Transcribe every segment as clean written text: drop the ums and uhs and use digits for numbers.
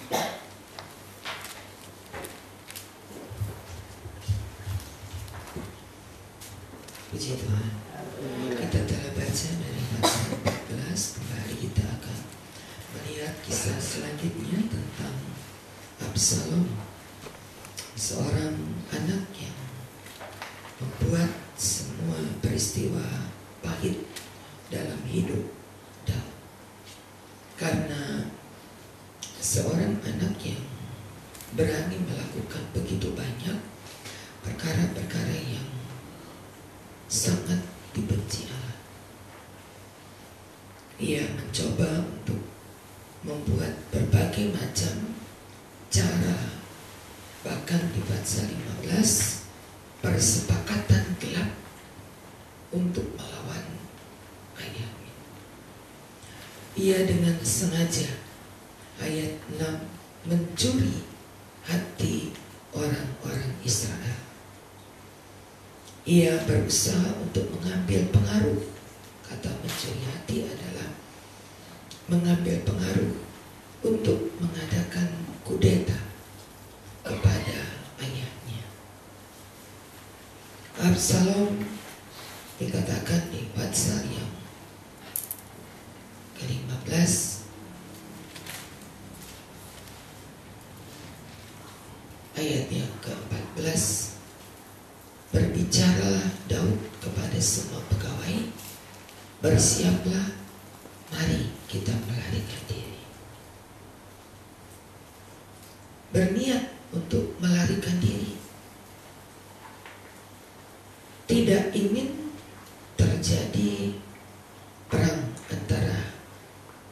Puji Tuhan. Kita telah baca dari pasal 14. Kembali kita akan melihat kisah selanjutnya tentang Absalom, seorang anak yang membuat semua peristiwa pahit dalam hidup Daud. Karena seorang anak yang berani melakukan begitu banyak perkara-perkara yang sangat dibenci Allah. Ia mencoba untuk membuat berbagai macam cara, bahkan di pasal 15 persepakatan gelap untuk melawan ayahnya. Ia dengan sengaja, ayat 6, mencuri hati orang-orang Israel. Ia berusaha untuk mengambil pengaruh. Kata mencuri hati adalah mengambil pengaruh untuk mengadakan kudeta kepada ayahnya. Absalom dikatakan di pasal yang ke-15 ayat yang ke-14, berbicaralah Daud kepada semua pegawai, bersiaplah, mari kita melarikan diri. Berniat untuk melarikan diri, tidak ingin terjadi perang antara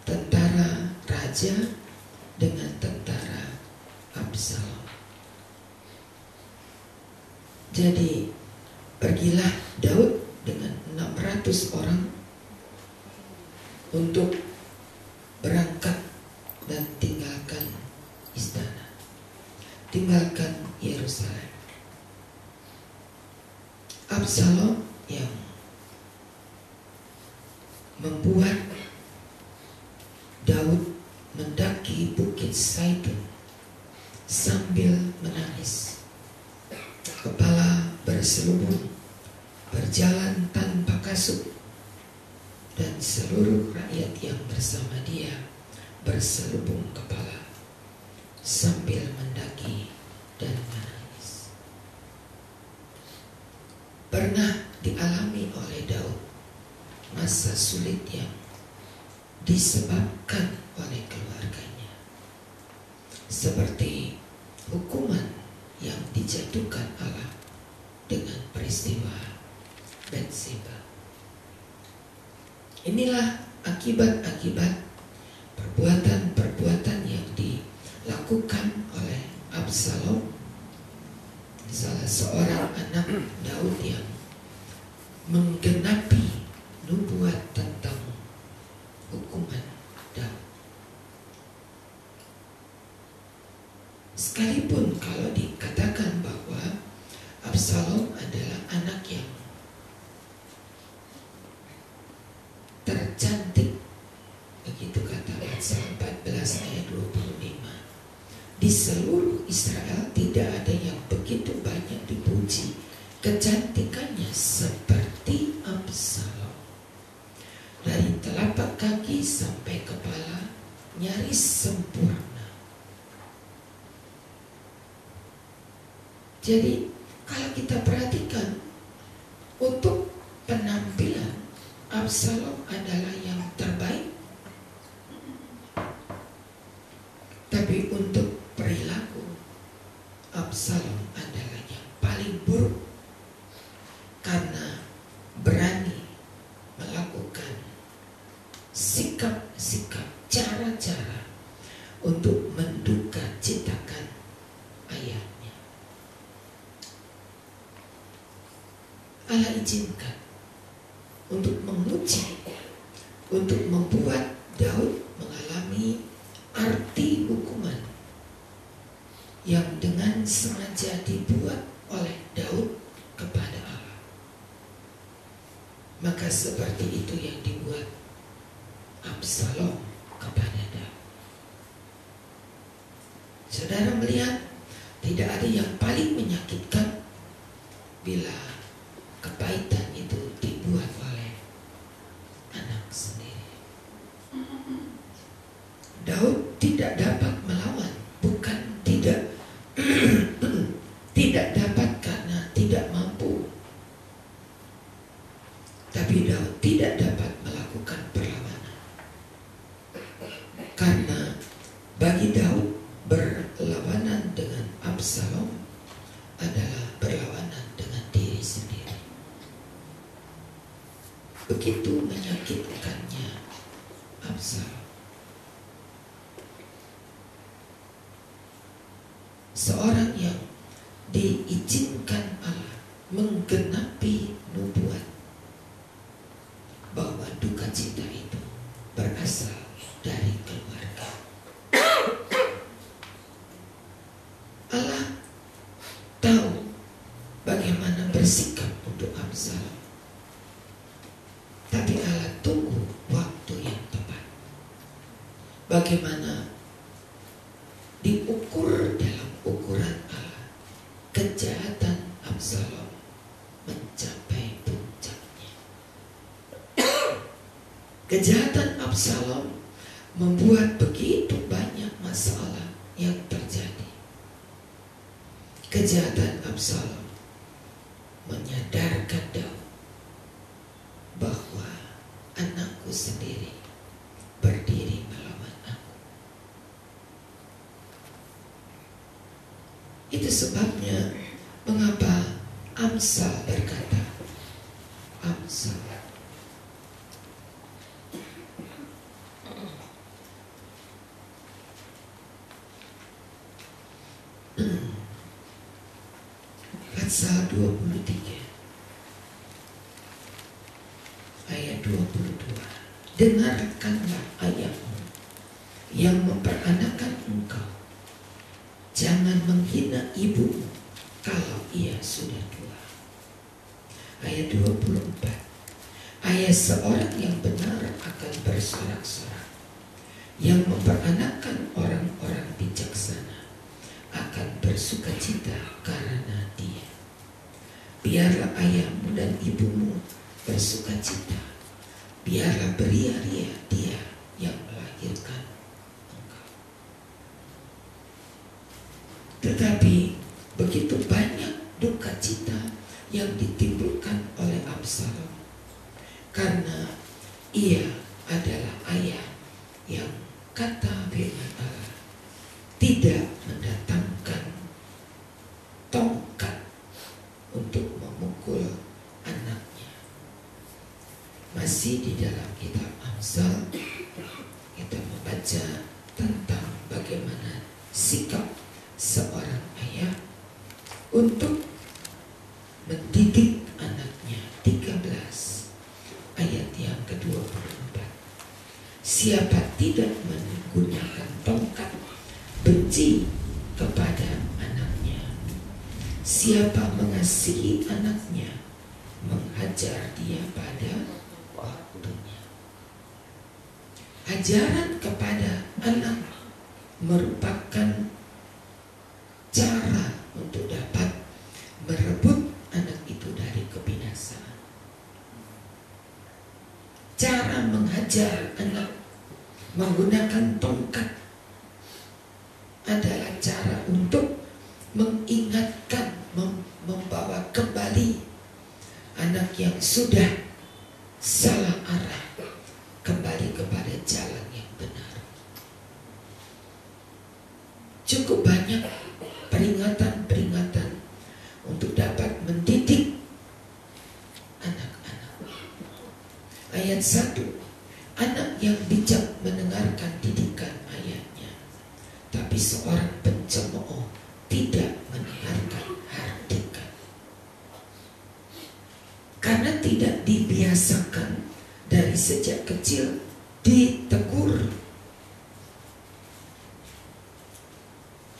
tentara raja dengan tentara Absalom. Jadi pergilah Daud dengan 600 orang untuk berangkat dan tinggalkan istana, tinggalkan Yerusalem. Absalom yang membuat Daud mendaki bukit Zaitun sambil menangis, kepala berselubung, berjalan tanpa kasut, dan seluruh rakyat yang bersama dia berselubung kepala sambil mendaki dan menangis. Pernah dialami oleh Daud masa sulit yang disebabkan oleh keluarganya, seperti hukuman yang dijatuhkan Allah dengan peristiwa Batseba. Inilah akibat-akibat perbuatan-perbuatan yang dilakukan oleh Absalom, salah seorang anak Daud yang menggenapi nubuat tentang hukuman Daud. Sekalipun kalau dikatakan bahwa Absalom adalah anak yang tercantik, begitu kata pasal 14 ayat 25, di seluruh Israel tidak ada yang begitu banyak dipuji kecantikannya seperti Absalom. Dari telapak kaki sampai kepala nyaris sempurna. Jadi kalau kita perhatikan, untuk penampilan Absalom adalah yang terbaik, tapi untuk perilaku Absalom adalah yang paling buruk, karena berani melakukan sikap-sikap, cara-cara untuk menduka citakan ayahnya. Allah izinkan untuk menguji, untuk membuat Daud mengalami arti hukuman yang dengan sengaja dibuat oleh Daud kepada Allah. Maka seperti itu yang dibuat Absalom kepada Daud. saudara melihat tidak ada yang paling menyakitkan bila kepahitan itu dibuat oleh anak sendiri. Daud tidak dapat melawan, bukan tidak tidak dapat karena tidak mampu, tapi Daud tidak dapat melakukan perlawanan. Karena bagi Daud berlawanan dengan Absalom adalah berlawanan dengan diri sendiri. Begitu menyakitkannya Absalom. Seorang yang diizinkan Allah menggenapi nubuat bahwa duka cita itu berasal dari keluarga. Allah tahu bagaimana bersikap untuk Absalom, tapi Allah tunggu waktu yang tepat. Bagaimana diukur dalam ukuran Allah, kejahatan Absalom mencapai puncaknya. Kejahatan Absalom membuat begitu banyak masalah yang terjadi. Kejahatan Absalom menyadarkan Daud bahwa anakku sendiri berdiri melawan aku. Itu sebabnya mengapa Amsal berkata, Amsal, pasal 23 ayat 22. Dengarkanlah ayahmu yang memperanakan engkau. Jangan menghina ibumu kalau ia sudah tua. Ayat 24. Ayah seorang yang benar akan bersorak-sorak. Yang memperanakan orang-orang bijaksana akan bersukacita karena dia. Biarlah ayahmu dan ibumu bersukacita. Biarlah beria-ria dia yang melahirkan engkau. Tetapi begitu banyak duka cita yang ditimbulkan oleh Absalom karena ia adalah ayah yang, kata firman Allah, tidak mendatangkan tongkat untuk memukul anaknya. Masih di dalam kitab Amsal kita membaca tentang bagaimana sikap seorang ayah untuk mendidik anaknya. 13 ayat yang ke-24. Siapa tidak menggunakan tongkat benci kepada anaknya. Siapa mengasihi anaknya menghajar dia pada waktunya. Ajaran kepada anak merupakan cara untuk dapat merebut anak itu dari kebinasaan. Cara menghajar anak menggunakan tongkat adalah cara untuk mengingatkan, membawa kembali anak yang sudah salah arah kembali kepada jalan yang benar. Cukup banyak peringatan-peringatan untuk dapat mendidik anak-anak. Ayat 1, anak yang bijak mendengarkan didikan ayahnya, tapi seorang pencemooh tidak mendengarkan hardikan. Karena tidak dibiasakan dari sejak kecil ditegur.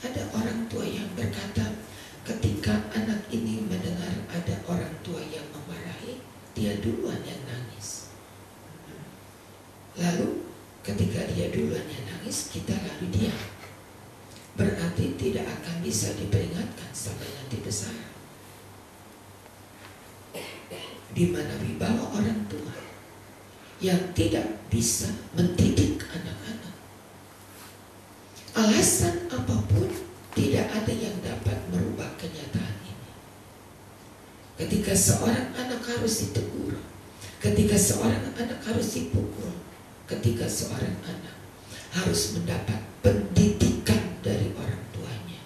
Ada orang tua yang berkata, ketika anak ini mendengar ada orang tua yang memarahi, dia duluan yang nangis. Lalu ketika dia duluan yang nangis, kita lalu diam. berarti tidak akan bisa diperingatkan sampai nanti besar. Di mana wibawa orang tua yang tidak bisa mendidik anak-anak. Alasan apapun tidak ada yang dapat merubah kenyataan ini. Ketika seorang anak harus ditegur, ketika seorang anak harus dipukul, ketika seorang anak harus mendapat pendidikan dari orang tuanya.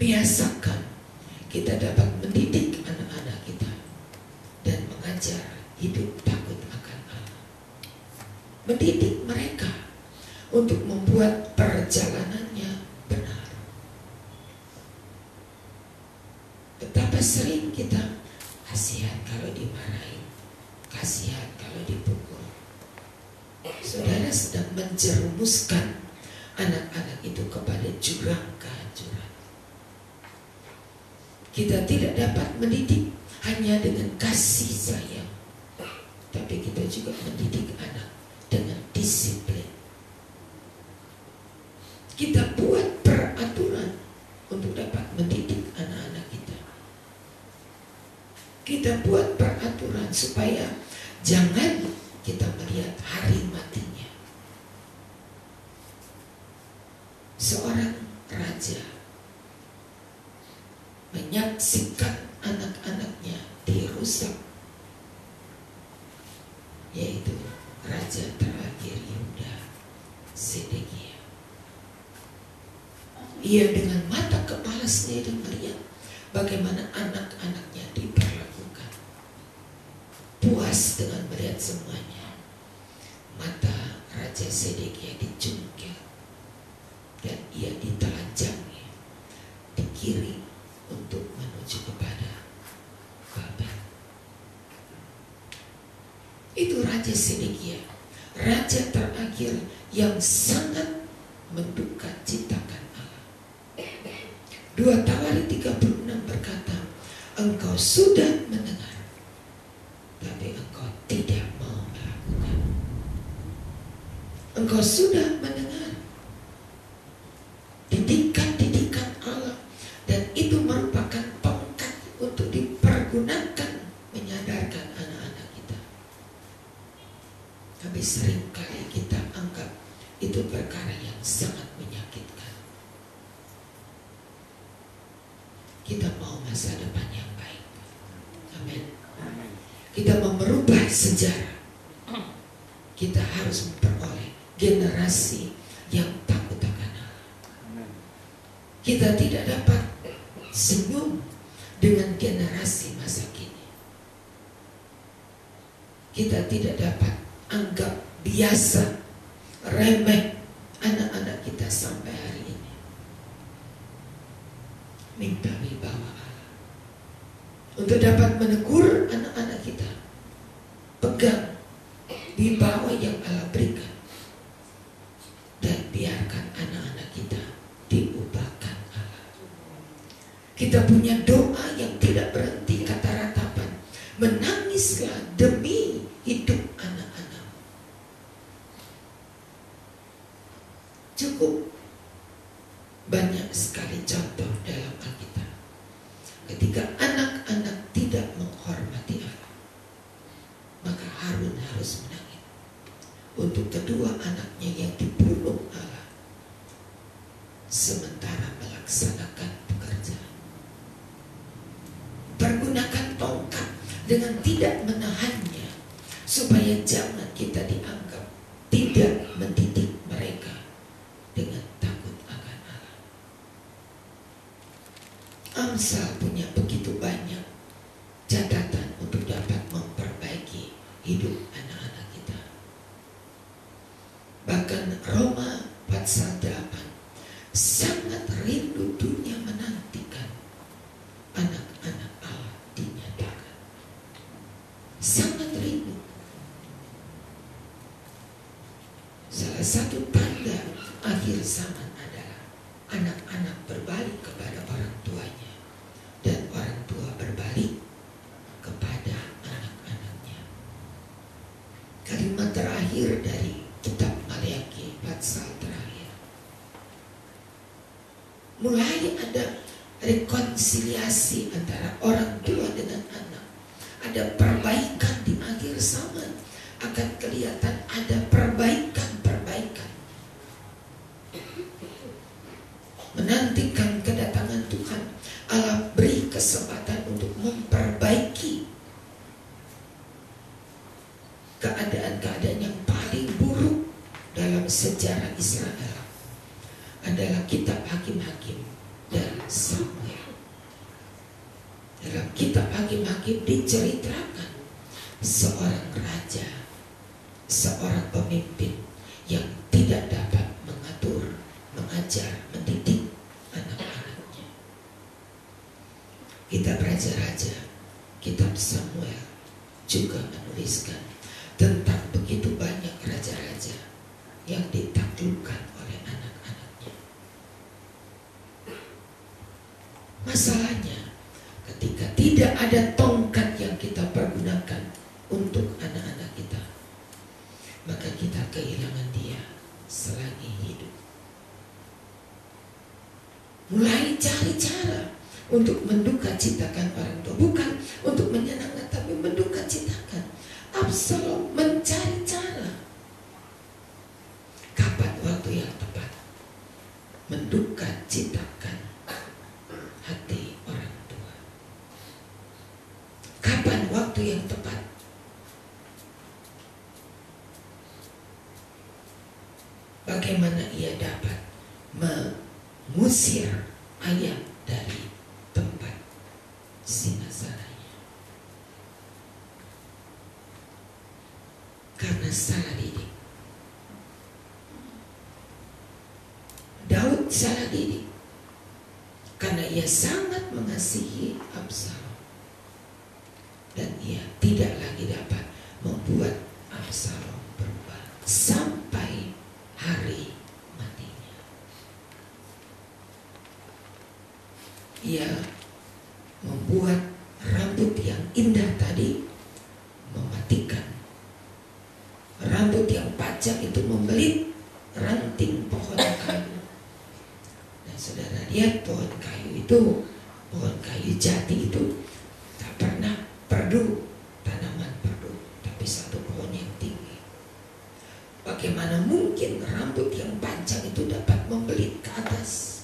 Biasakan kita dapat mendidik anak-anak kita dan mengajar hidup takut akan Allah. Mendidik mereka untuk membuat perjalanannya benar. Betapa sering kita kasihan kalau dimarahin, kasihan kalau dipukul. Saudara sedang menjerumuskan anak-anak itu kepada jurang kehancuran. Kita tidak dapat mendidik hanya dengan kasih sayang, tapi kita juga mendidik anak dengan disiplin. Kita buat peraturan untuk dapat mendidik anak-anak kita. Kita buat peraturan supaya jangan kita melihat hari matinya. Seorang raja menyaksikan anak-anaknya dirusak, yaitu raja terakhir Yehuda, Sedekia. Ia dengan mata kepala sendiri melihat bagaimana anak-anaknya diperlakukan. Puas dengan melihat semuanya, mata Raja Sedekia dicungkil dan ia ditelanjangi, dikirim untuk menuju kepada Babel. Itu Raja Sedekia, raja terakhir yang sangat menduka citakan Allah. 2 Tawarik 36 berkata, engkau sudah mendengar, tapi engkau tidak mau melakukan. Engkau sudah mendengar didikan-didikan Allah, dan itu merupakan tongkat untuk dipergunakan menyadarkan anak-anak kita. Tapi seringkali kita anggap itu perkara yang sangat menyakitkan. Kita mau masa depan yang baik. Amin. Kita mau merubah sejarah. Kita harus memperoleh generasi yang takut akan Allah. Kita tidak dapat senyum dengan generasi masa kini. Kita tidak dapat anggap biasa, remeh anak-anak kita sampai hari ini. Minta wibawa Allah untuk dapat menegur anak-anak kita. Pegang wibawa yang Allah berikan dan biarkan anak-anak kita diubahkan Allah. Kita punya doa yang tidak berhenti, kata ratapan, menangislah demi hidup anak-anak. Cukup banyak sekali contoh dalam Alkitab ketika anak-anak tidak menghormati Allah, maka Harun harus menangis untuk kedua anaknya yang dibunuh Allah sementara melaksanakan pekerjaan. Pergunakan tongkat dengan tidak menahannya supaya jangan kita dianggap tidak mendidik mereka dengan takut akan Allah. Amsal punya begitu banyak catatan untuk dapat memperbaiki hidup anak-anak kita. Bahkan Roma pasal 8 sangat rindu dunia menantikan anak-anak Allah dinyatakan. Sangat rindu. Salah satu tanda akhir zaman adalah anak-anak berbalik kepada orang tuanya dan orang tua berbalik kepada anak-anaknya. Kalimat terakhir dari kitab Maleakhi pasal terakhir. mulai ada rekonsiliasi antara orang tua dengan anak. Ada perbaikan di akhir zaman. Akan kelihatan ada perbaikan-perbaikan. Menantikan kedatangan Tuhan, Allah beri kesempatan untuk memperbaiki keadaan-keadaan yang paling buruk dalam sejarah Israel adalah kitab Hakim-Hakim dan Samuel. Dalam kitab Hakim-Hakim diceritakan seorang raja, seorang pemimpin yang tidak dapat mengatur, mengajar, mendidik anak-anaknya. Kitab Raja-Raja, kitab Samuel juga menuliskan tentang begitu banyak raja-raja yang ditaklukkan oleh anak-anaknya. Masalahnya, ketika tidak ada tongkat yang kita pergunakan untuk anak-anak kita, maka kita kehilangan dia selagi hidup. Mulai cari cara untuk menduka citakan orang tua, bukan untuk menyenangkan, tapi menduka citakan. Absalom mencari cara. Kapan waktu yang tepat menduka citakan hati orang tua? Kapan waktu yang tepat bagaimana ia dapat mengusir ayah dari tempat sinasananya? Karena salah didik. Daud salah didik karena ia sangat mengasihi Absalom, dan ia tidak lagi dapat membuat Absalom berubah sampai hari matinya. Ia membuat rambut yang indah tadi mematikan. Rambut yang panjang itu membelit ranting pohon kayu. Dan saudara lihat pohon kayu itu, pohon kayu jati itu tak pernah perdu, tanaman perdu, tapi satu pohon yang tinggi. Bagaimana mungkin rambut yang panjang itu dapat membelit ke atas?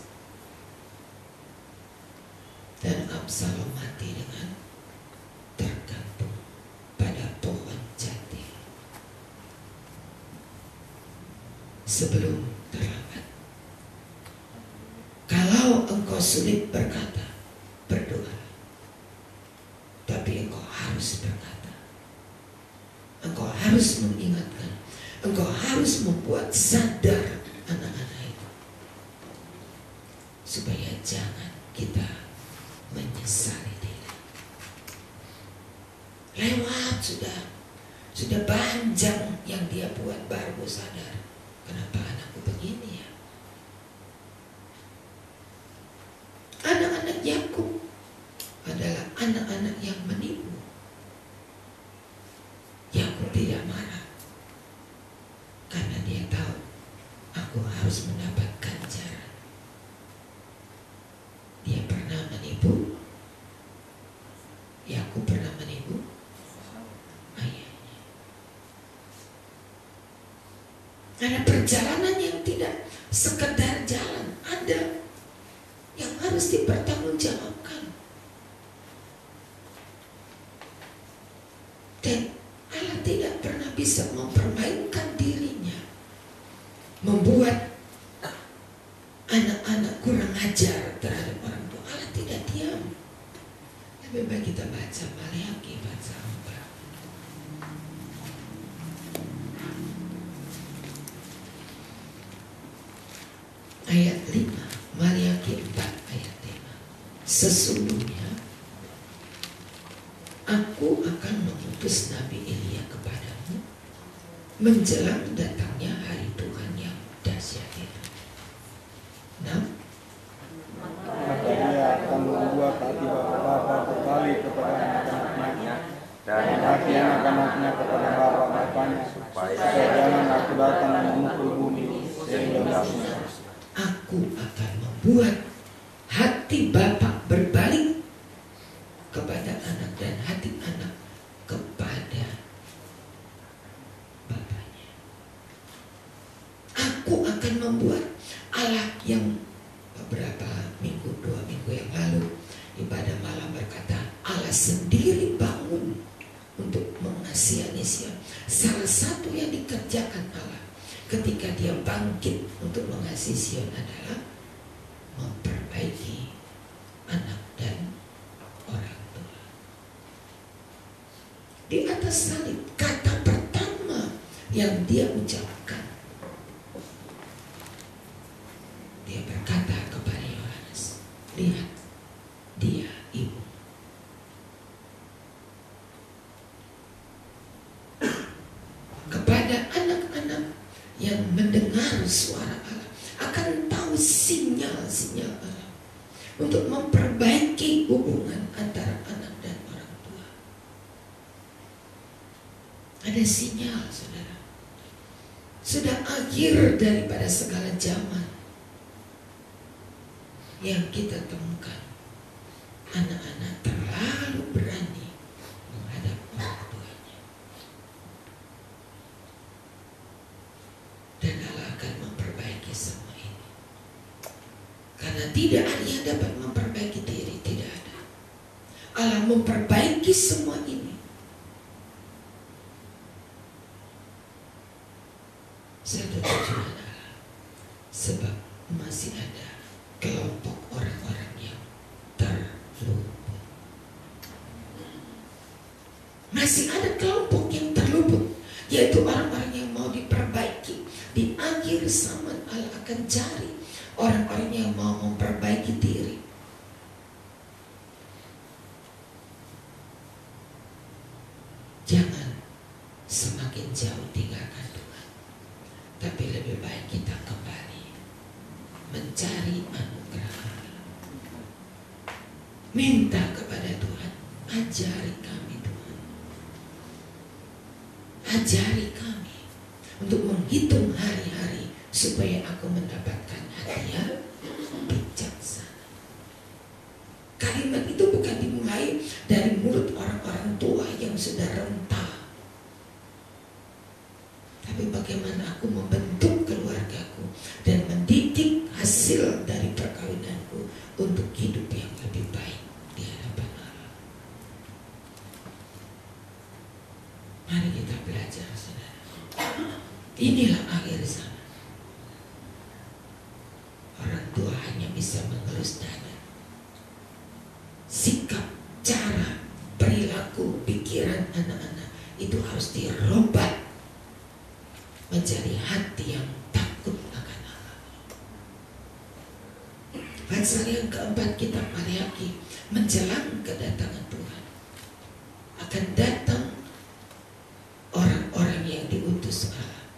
Dan Absalom mati dengan tergantung pada pohon jati. Sebelum terlambat. Kalau engkau sulit berkata, berdoa. Tapi engkau harus berkata. Engkau harus mengingatkan. Engkau harus membuat sadar anak-anak itu, supaya jangan kita menyesali diri. Lewat sudah panjang yang dia buat, baru sadar, kenapa anakku begini ya? Anak-anak Yakub adalah anak-anak yang menipu. Yakub tidak marah karena dia tahu, aku harus mendapat ganjaran. Dia pernah menipu. Yakub pernah menipu ayahnya. Ada perjalanan yang tidak sekedar jalan, ada yang harus dipertanggungjawabkan. Dan Allah tidak pernah bisa mempermainkan dirinya, membuat anak-anak kurang ajar terhadap orang tua. Allah tidak diam. Lebih baik kita baca Maleakhi pasal 4 ayat 5. Maleakhi 4 ayat 5. Sesungguhnya aku akan mengutus Nabi Elia kepadamu menjelang datangnya hari Tuhan yang dahsyat itu. 6. Maka dia akan membuat hati bapa kembali kepada anak-anaknya dan hati anak-anaknya kepada bapa-bapanya, supaya jangan aku datang memukul bumi sehingga musnah. Aku akan membuat membuat Allah yang beberapa minggu, 2 minggu yang lalu ibadah malam berkata Allah sendiri bangun untuk mengasihani Sion. Salah satu yang dikerjakan Allah ketika dia bangkit untuk mengasihi Sion adalah memperbaiki anak dan orang tua. Di atas salib, kata pertama yang dia ucapkan, dia berkata kepada Yohanes, lihat, dia ibu. Kepada anak-anak yang mendengar suara Allah akan tahu sinyal-sinyal Allah untuk memperbaiki hubungan antara anak dan orang tua. Ada sinyal, saudara. Sudah akhir daripada segala zaman yang kita temukan. Anak-anak terlalu berani menghadap orang tuanya. Dan Allah akan memperbaiki semua ini. Karena tidak ada yang dapat memperbaiki diri, tidak ada. Allah memperbaiki semua ini. Satu tujuan Allah. Sebab masih ada kelompok orang-orang yang terluput. Masih ada kelompok yang terluput, yaitu orang-orang yang mau diperbaiki. Di akhir zaman Allah akan cari orang-orang yang mau memperbaiki diri. Jangan semakin jauh tinggalkan Tuhan, tapi lebih baik kita kembali mencari anugerah Allah. Minta kepada Tuhan, ajari kami Tuhan. Ajari kami untuk menghitung hari-hari supaya aku mendapatkan hadiah bijaksana. Kalimat itu bukan dimulai dari mulut orang-orang tua yang sudah renta, tapi bagaimana aku membentuk keluargaku dan mendidik hasil dari perkawinanku untuk hidup yang lebih baik di hadapan Allah. Mari kita belajar, saudara. Inilah akhir zaman. Orang tua hanya bisa mengelus dada. Sikap, cara, perilaku, pikiran anak-anak itu harus dirubah menjadi hati yang takut akan Allah. Pasal yang keempat, kitab Maliaki, menjelang kedatangan Tuhan akan datang orang-orang yang diutus Allah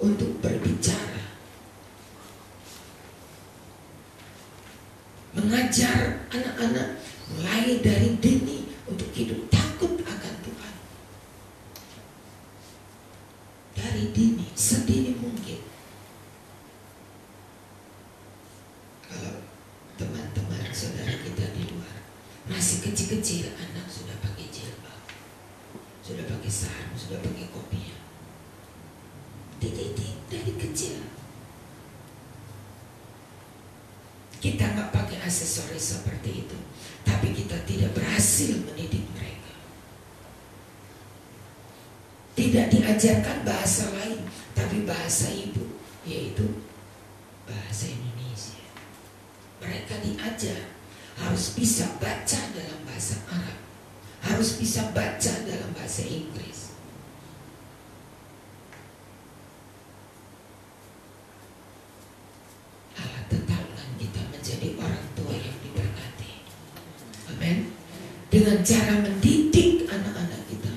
untuk berbicara, mengajar anak-anak mulai dari dini untuk hidup takut akan Tuhan. Dari dini, sedini mungkin. Kalau teman-teman saudara kita di luar masih kecil-kecil, anak sudah pakai jilbab, sudah pakai sarung, sudah pakai kopiah. Dididik dari kecil. Kita nggak pakai aksesoris seperti itu, tapi kita tidak berhasil mendidik mereka. Tidak diajarkan bahasa lain, tapi bahasa ibu, yaitu bahasa Indonesia. Mereka diajar harus bisa baca dalam bahasa Arab, harus bisa baca dalam bahasa Inggris. Allah tetapkan kita menjadi orang tua yang diberkati. Amin. Dengan cara mendidik anak-anak kita,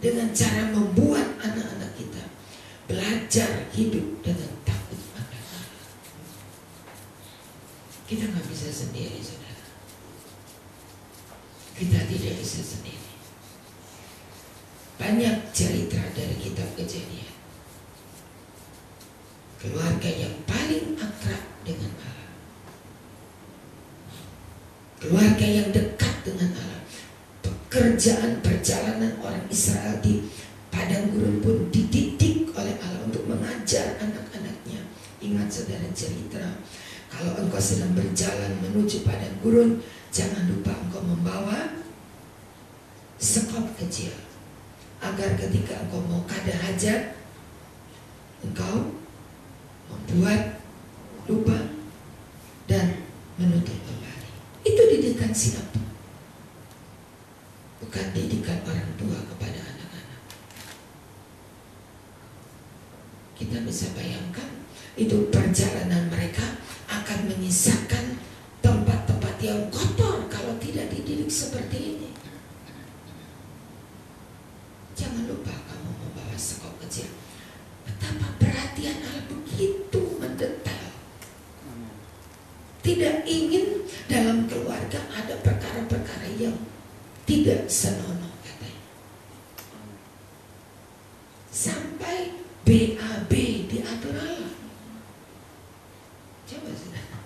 dengan cara membuat anak-anak kita belajar hidup dengan takut akan Allah. Kita nggak bisa sendiri, saudara. Kita tidak bisa sendiri. Banyak cerita dari kitab Kejadian. Keluarga yang paling akrab dengan Allah, keluarga yang dekat dengan Allah. Pekerjaan perjalanan orang Israel di Padang gurun pun dididik oleh Allah untuk mengajar anak-anaknya. Ingat saudara cerita, kalau engkau sedang berjalan menuju padang gurun, jangan lupa engkau membawa sekop kecil, agar ketika engkau mau kada hajat, engkau membuat lubang dan menutup kembali. Itu didikan siapa? Bukan didikan orang tua kepada anak-anak. Kita bisa bayangkan, itu perjalanan mereka akan menyisakan tempat-tempat yang kotor kalau tidak dididik seperti ini. Jangan lupa kamu membawa sekop kecil. Betapa perhatian Allah begitu mendetail. Tidak ingin dalam keluarga ada perkara-perkara yang tidak senonoh katanya. Sampai BAB diatur Allah. Coba saudara,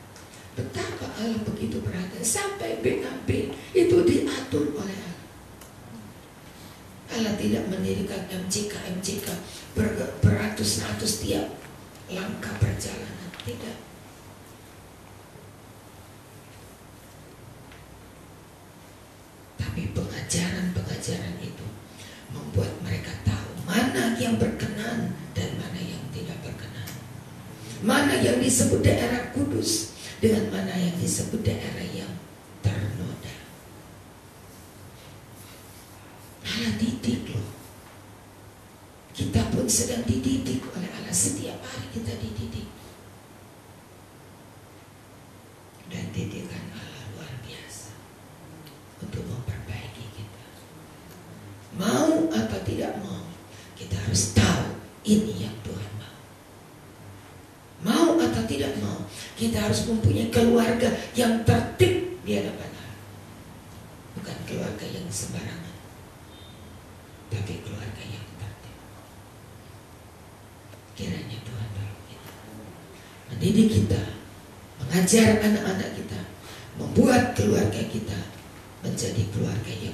betapa Allah begitu perhatian. Sampai BAB itu diatur oleh Allah. Allah tidak mendirikan MCK beratus-ratus tiap langkah perjalanan. Tidak. Tapi pengajaran-pengajaran itu membuat mereka tahu mana yang berkenan dan mana yang tidak berkenan. Mana yang disebut daerah kudus dengan mana yang disebut daerah yang ternoda. Allah didik loh. Kita pun sedang dididik oleh Allah. Setiap hari kita dididik. Dan didikan Allah luar biasa untuk memperbaiki kita. Mau atau tidak mau, kita harus tahu ini yang Tuhan mau. Mau atau tidak mau, kita harus mempunyai keluarga yang tertib di hadapan Allah. Bukan keluarga yang sembarangan, tapi keluarga yang tertib. Kiranya Tuhan tolong kita, mendidik kita, mengajar anak-anak kita, membuat keluarga kita menjadi keluarga yang